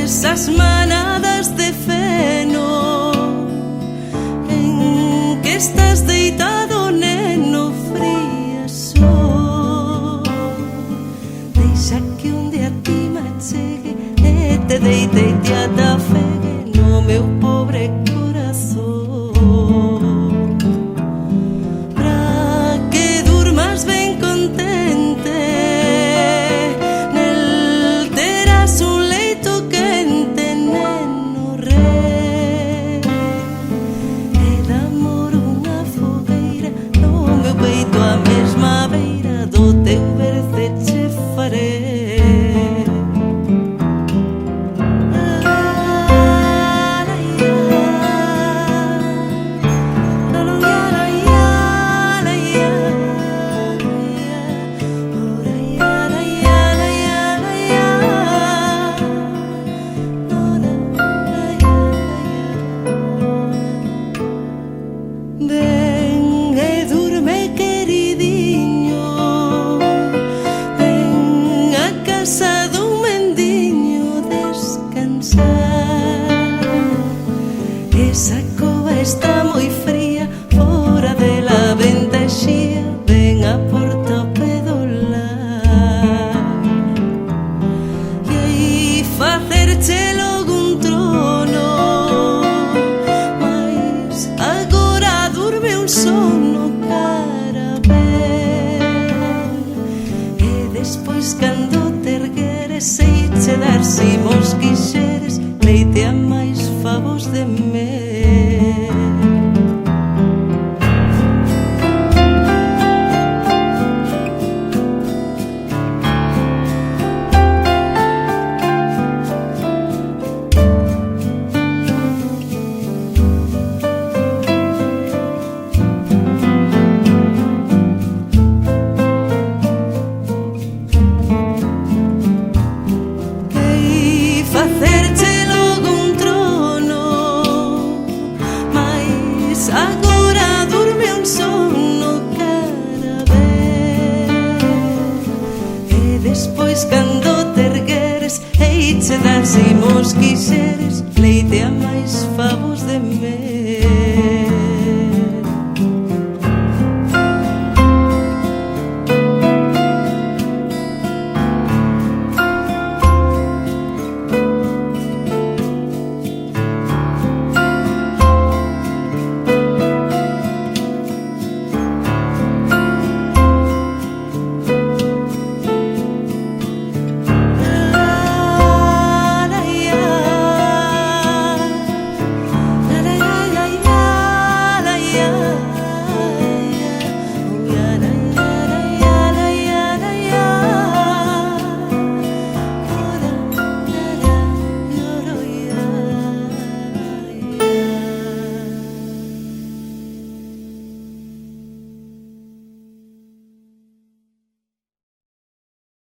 esas manadas de feno en que estás deitado, neno, fría só. Deixa que un día ti me chegue e te deite e te atafegue no meu pobre corazón, pra que durmas ben contente. Nel terás un leito quente, neno re, e de amor unha fogueira no meu peito, a mesma beira do teu berce che faré. Ven e durme, queridinho, ven a casa dun mendiño descansar. Esa cova está moi fría, fora dela venta xía, ven a porta ao pé do lar, e aí facerche logo un trono, mais agora durme un sono carabel, e despois cando te ergueres sei che dar, si mos quixeres, leite a máis favos de mel. Facerche logo un trono, mais agora durme un sono carabel, e despois cando te ergueres hei che dar, si mos quixeres, leite a máis favos de mel.